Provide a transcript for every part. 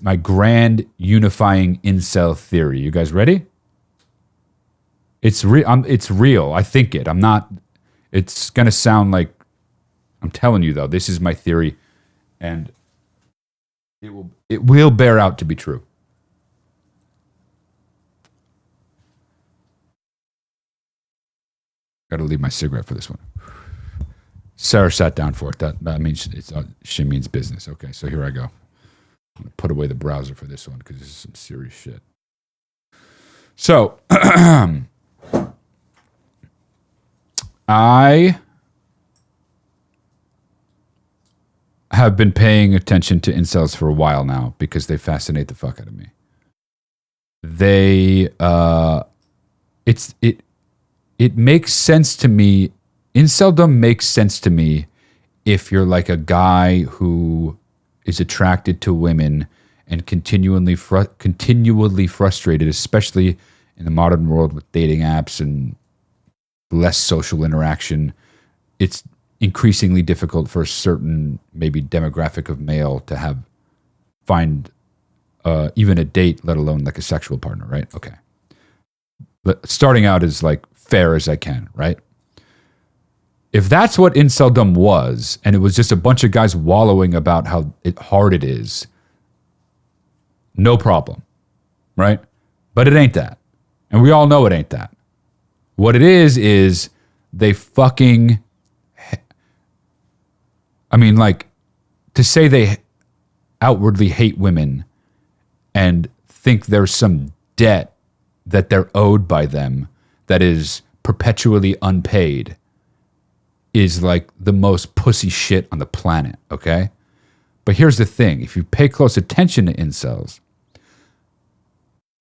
My grand unifying incel theory. You guys ready? It's real. I think it. I'm not. It's gonna sound like I'm telling you though. This is my theory, and it will bear out to be true. Got to leave my cigarette for this one. Sarah sat down for it. That means she means business. Okay, so here I go. I'm gonna put away the browser for this one because this is some serious shit. So I have been paying attention to incels for a while now because they fascinate the fuck out of me. It makes sense to me. Inceldom makes sense to me if you're like a guy who is attracted to women and continually frustrated, especially in the modern world with dating apps and less social interaction. It's increasingly difficult for a certain maybe demographic of male to find even a date, let alone like a sexual partner, right? Okay. But starting out as like fair as I can, right? If that's what inceldom was, and it was just a bunch of guys wallowing about how hard it is, no problem, right? But it ain't that. And we all know it ain't that. What it is they fucking, I mean, like, to say they outwardly hate women and think there's some debt that they're owed by them that is perpetually unpaid is like the most pussy shit on the planet, okay? But here's the thing. If you pay close attention to incels,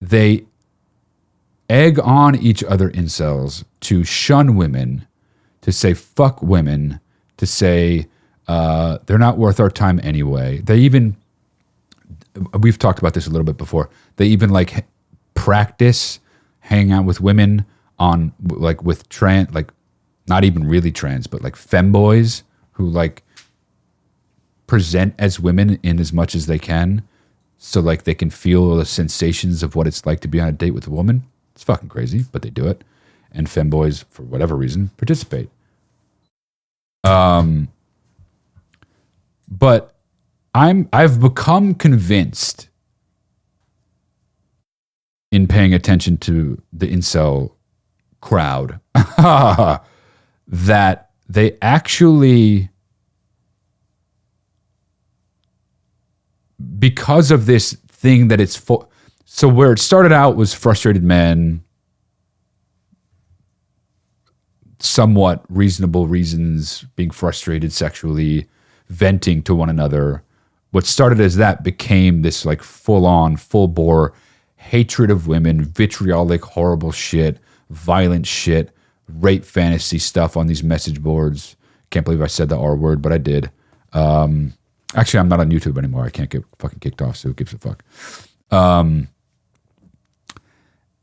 they egg on each other incels to shun women, to say fuck women, to say they're not worth our time anyway. They even, we've talked about this a little bit before, they even like practice hanging out with women on like with trans, like not even really trans, but like femboys who like present as women in as much as they can, so like they can feel the sensations of what it's like to be on a date with a woman. It's fucking crazy, but they do it. And femboys, for whatever reason, participate. But I've become convinced in paying attention to the incel crowd that they actually, because of this thing that it's so where it started out was frustrated men, somewhat reasonable reasons, being frustrated sexually, venting to one another. What started as that became this like full-on, full-bore hatred of women, vitriolic, horrible shit, violent shit, rape fantasy stuff on these message boards. Can't believe I said the R word, but I did. Actually, I'm not on YouTube anymore. I can't get fucking kicked off, so who gives a fuck?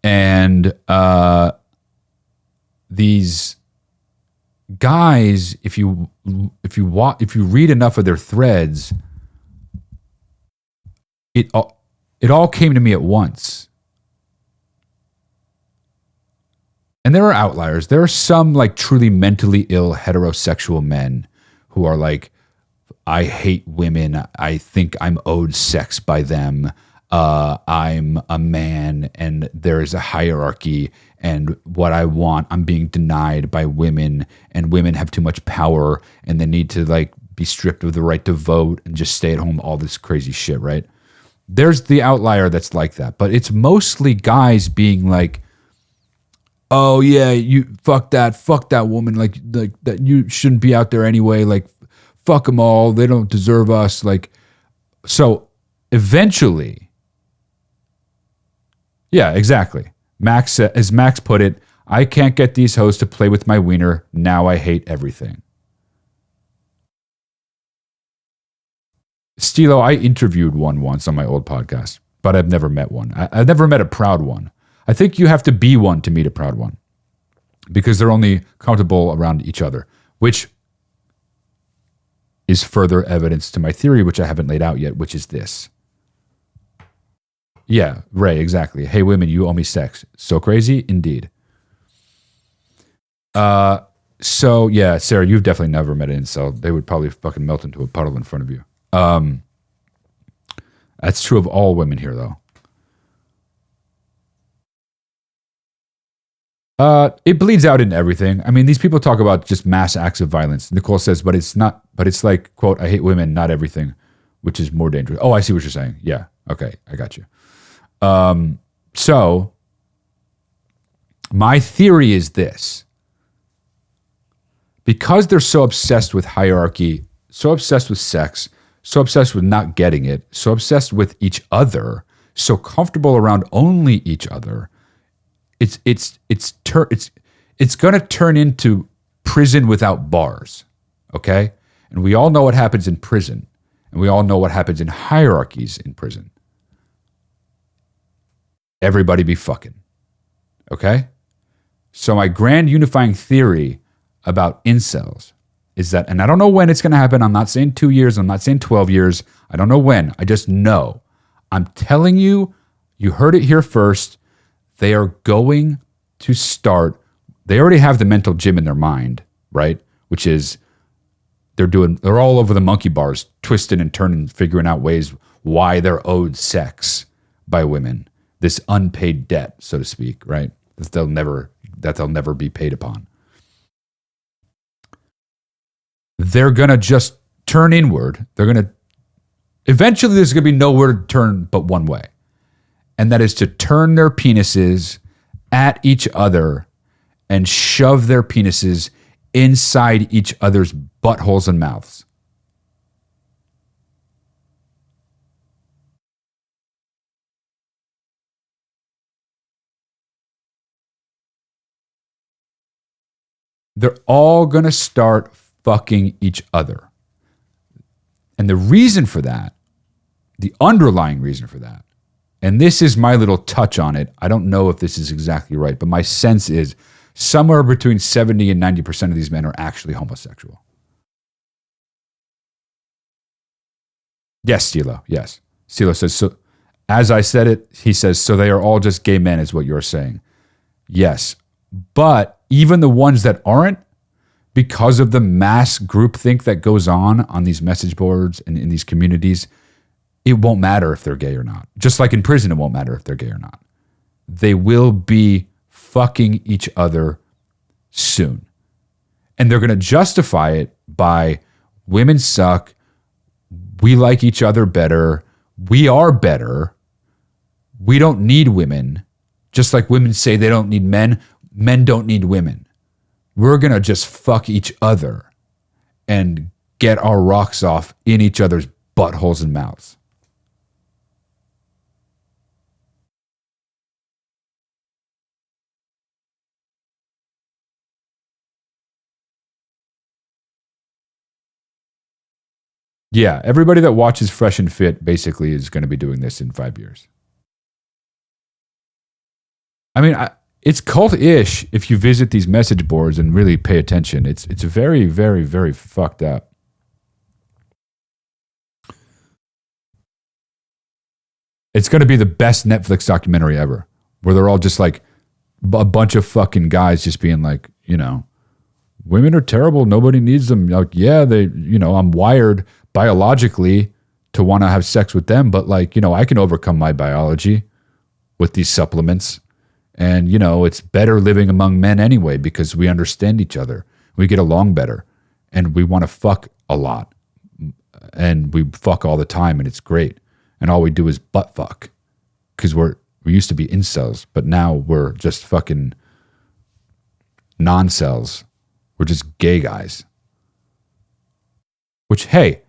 And these guys, if you read enough of their threads, it all came to me at once. And there are outliers. There are some like truly mentally ill heterosexual men who are like, I hate women. I think I'm owed sex by them. I'm a man and there is a hierarchy, and what I want, I'm being denied by women, and women have too much power and they need to like be stripped of the right to vote and just stay at home, all this crazy shit, right? There's the outlier that's like that, but it's mostly guys being like, oh yeah, you fuck that woman, like that, you shouldn't be out there anyway, like fuck them all, they don't deserve us, like. So eventually, yeah, exactly. Max, as Max put it, I can't get these hoes to play with my wiener, now I hate everything. Stilo, I interviewed one once on my old podcast, but I've never met one. I've never met a proud one. I think you have to be one to meet a proud one, because they're only comfortable around each other, which is further evidence to my theory, which I haven't laid out yet, which is this. Yeah, Ray, exactly. Hey, women, you owe me sex. So crazy? Indeed. So yeah, Sarah, you've definitely never met an incel. They would probably fucking melt into a puddle in front of you. That's true of all women here, though. It bleeds out in everything. I mean, these people talk about just mass acts of violence. Nicole says, but it's not, but it's like, quote, I hate women, not everything, which is more dangerous. Oh, I see what you're saying. Yeah. Okay. I got you. So my theory is this. Because they're so obsessed with hierarchy, so obsessed with sex, so obsessed with not getting it, so obsessed with each other, so comfortable around only each other, it's going to turn into prison without bars, okay? And we all know what happens in prison, and we all know what happens in hierarchies in prison. Everybody be fucking, okay? So my grand unifying theory about incels is that, and I don't know when it's going to happen. I'm not saying 2 years. I'm not saying 12 years. I don't know when. I just know. I'm telling you, you heard it here first. They are going to start. They already have the mental gym in their mind, right? Which is they're all over the monkey bars, twisting and turning, figuring out ways why they're owed sex by women. This unpaid debt, so to speak, right? That they'll never be paid upon. They're going to just turn inward. Eventually there's going to be nowhere to turn but one way. And that is to turn their penises at each other and shove their penises inside each other's buttholes and mouths. They're all going to start fucking each other. And the reason for that, the underlying reason for that, and this is my little touch on it. I don't know if this is exactly right, but my sense is somewhere between 70 and 90% of these men are actually homosexual. Yes, Stilo. Yes. Stilo says, so as I said it, he says, so they are all just gay men is what you're saying. Yes. But even the ones that aren't, because of the mass groupthink that goes on these message boards and in these communities, it won't matter if they're gay or not. Just like in prison, it won't matter if they're gay or not. They will be fucking each other soon. And they're going to justify it by women suck, we like each other better, we are better, we don't need women. Just like women say they don't need men, men don't need women. We're going to just fuck each other and get our rocks off in each other's buttholes and mouths. Yeah, everybody that watches Fresh and Fit basically is going to be doing this in 5 years. I mean, it's cult-ish if you visit these message boards and really pay attention. It's very, very, very fucked up. It's going to be the best Netflix documentary ever, where they're all just like a bunch of fucking guys just being like, women are terrible. Nobody needs them. Like, yeah, I'm wired biologically to want to have sex with them, but I can overcome my biology with these supplements. And, it's better living among men anyway because we understand each other. We get along better and we want to fuck a lot and we fuck all the time and it's great. And all we do is butt fuck because we used to be incels, but now we're just fucking non-cells. We're just gay guys. Which, hey,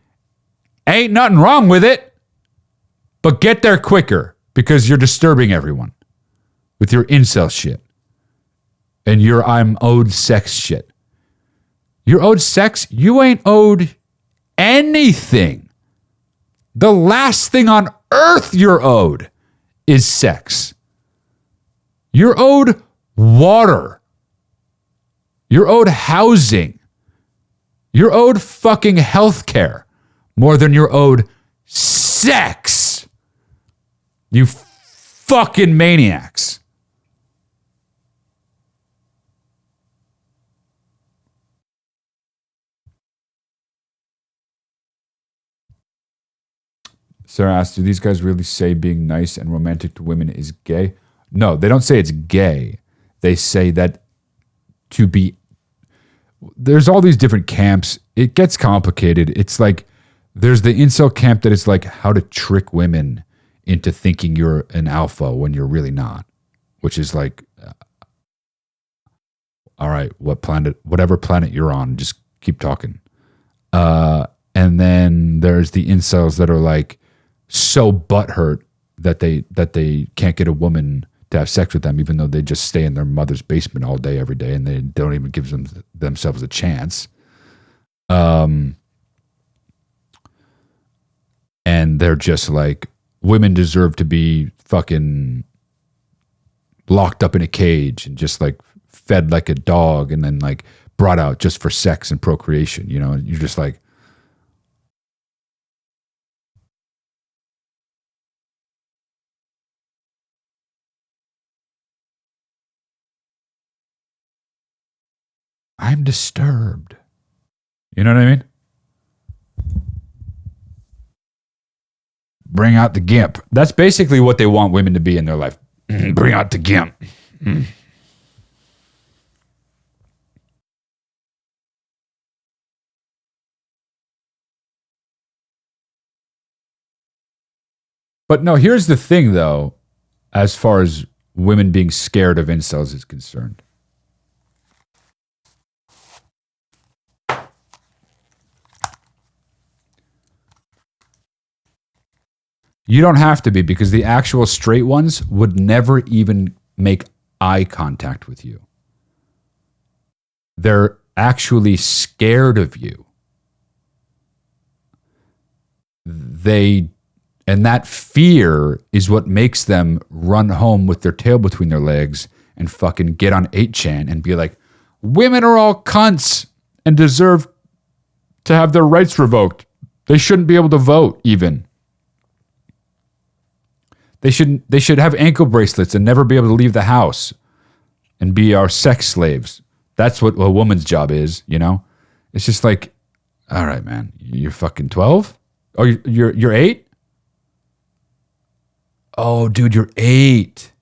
ain't nothing wrong with it, but get there quicker because you're disturbing everyone with your incel shit and your I'm owed sex shit. You're owed sex? You ain't owed anything. The last thing on earth you're owed is sex. You're owed water. You're owed housing. You're owed fucking healthcare more than you're owed sex. You fucking maniacs. Sarah asks, do these guys really say being nice and romantic to women is gay? No, they don't say it's gay. They say that to be, there's all these different camps. It gets complicated. It's like, there's the incel camp that is like how to trick women into thinking you're an alpha when you're really not, which is like, all right, whatever planet you're on, just keep talking. And then there's the incels that are like so butthurt that they can't get a woman to have sex with them, even though they just stay in their mother's basement all day, every day, and they don't even give themselves a chance. And they're just like, women deserve to be fucking locked up in a cage and just like fed like a dog and then like brought out just for sex and procreation, you know? And you're just like, I'm disturbed. You know what I mean? Bring out the gimp. That's basically what they want women to be in their life. Bring out the gimp. But no, here's the thing, though, as far as women being scared of incels is concerned. You don't have to be, because the actual straight ones would never even make eye contact with you. They're actually scared of you. And that fear is what makes them run home with their tail between their legs and fucking get on 8chan and be like, women are all cunts and deserve to have their rights revoked. They shouldn't be able to vote even. They should have ankle bracelets and never be able to leave the house and be our sex slaves. That's what a woman's job is, you know? It's just like, all right, man, you're fucking 12? Oh, you're 8? Oh, dude, you're 8.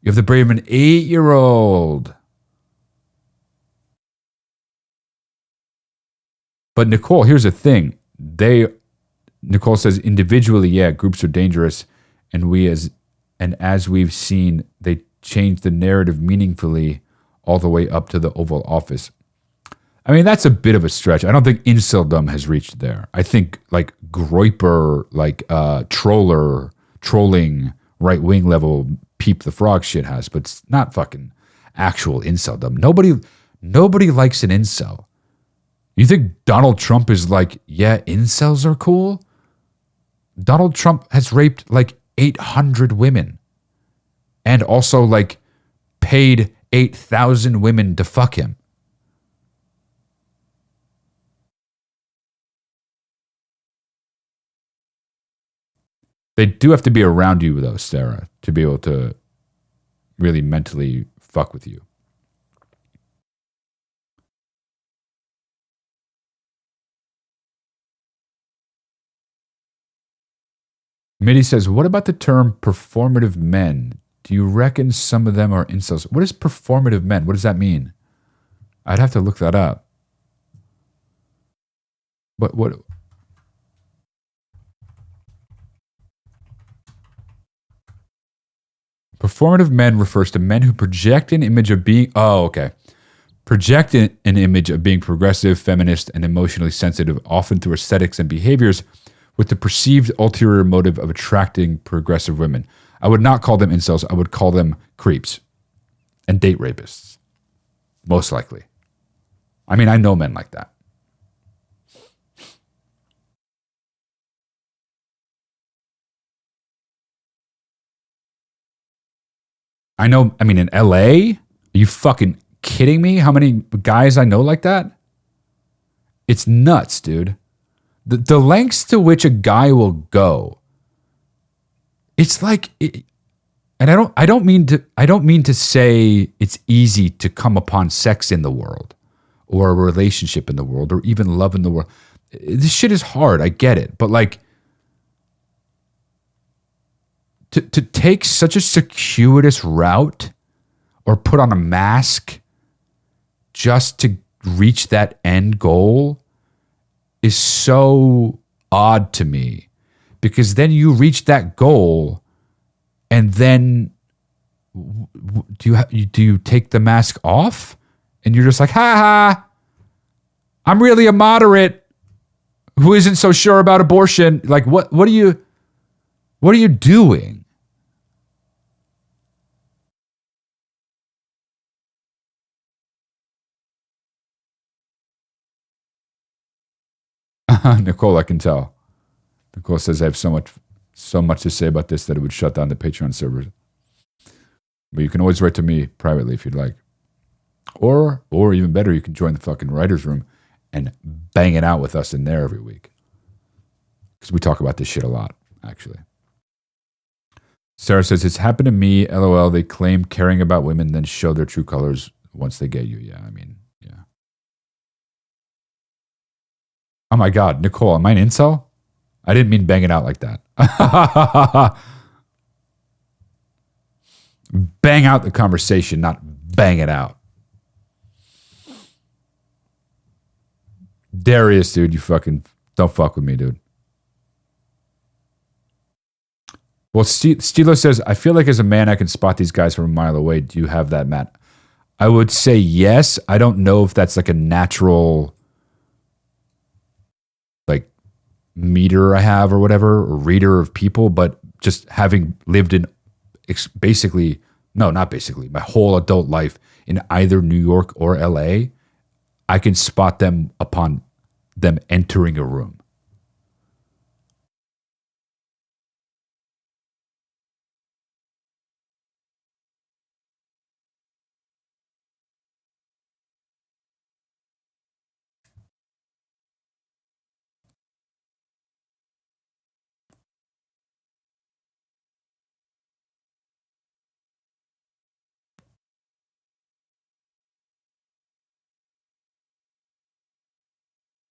You have the brain of an 8-year-old. But Nicole, here's the thing. Nicole says individually, yeah, groups are dangerous. And as we've seen, they change the narrative meaningfully all the way up to the Oval Office. I mean, that's a bit of a stretch. I don't think inceldom has reached there. I think like Groyper, like trolling, right-wing level Peep the Frog shit has, but it's not fucking actual inceldom. Nobody likes an incel. You think Donald Trump is like, yeah, incels are cool? Donald Trump has raped like 800 women and also like paid 8,000 women to fuck him. They do have to be around you, though, Sarah, to be able to really mentally fuck with you. Mitty says, what about the term performative men? Do you reckon some of them are incels? What is performative men? What does that mean? I'd have to look that up. But what? Performative men refers to men who project an image of being, project an image of being progressive, feminist, and emotionally sensitive, often through aesthetics and behaviors, with the perceived ulterior motive of attracting progressive women. I would not call them incels. I would call them creeps and date rapists, most likely. I mean, I know men like that. I mean, in LA, are you fucking kidding me? How many guys I know like that? It's nuts, dude. The lengths to which a guy will go. It's like, and And I don't mean to say it's easy to come upon sex in the world or a relationship in the world or even love in the world. This shit is hard. I get it. But like to take such a circuitous route or put on a mask just to reach that end goal is so odd to me, because then you reach that goal and then do you take the mask off and you're just like, ha ha, I'm really a moderate who isn't so sure about abortion. Like what are you doing? Nicole, I can tell. Nicole says I have so much to say about this that it would shut down the Patreon servers. But you can always write to me privately if you'd like. Or even better, you can join the fucking writer's room and bang it out with us in there every week. Because we talk about this shit a lot, actually. Sarah says, it's happened to me, LOL. They claim caring about women, then show their true colors once they get you. Yeah, I mean, yeah. Oh my God, Nicole, am I an incel? I didn't mean bang it out like that. Bang out the conversation, not bang it out. Darius, dude, you fucking don't fuck with me, dude. Well, Stilo says, I feel like as a man, I can spot these guys from a mile away. Do you have that, Matt? I would say yes. I don't know if that's like a natural like meter I have or whatever, or reader of people, but just having lived in my whole adult life in either New York or LA, I can spot them upon them entering a room.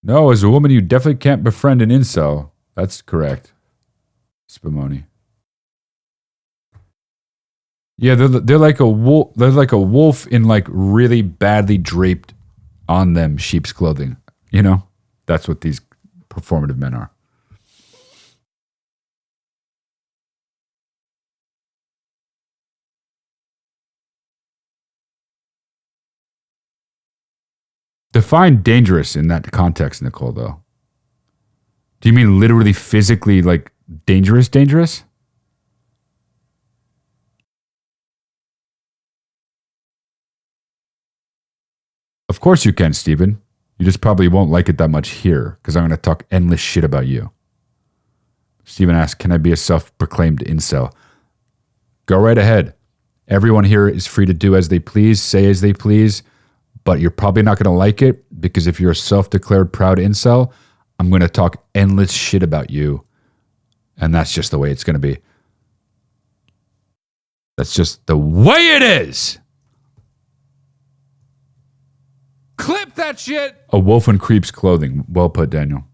No, as a woman, you definitely can't befriend an incel. That's correct. Spumoni. Yeah, they're like a wolf. They're like a wolf in like really badly draped on them sheep's clothing. You know, that's what these performative men are. Define dangerous in that context, Nicole, though. Do you mean literally physically like dangerous? Of course you can, Steven. You just probably won't like it that much here because I'm going to talk endless shit about you. Steven asks, can I be a self-proclaimed incel? Go right ahead. Everyone here is free to do as they please, say as they please, but you're probably not going to like it because if you're a self-declared proud incel, I'm going to talk endless shit about you. And that's just the way it's going to be. That's just the way it is. Clip that shit. A wolf in creep's clothing. Well put, Daniel.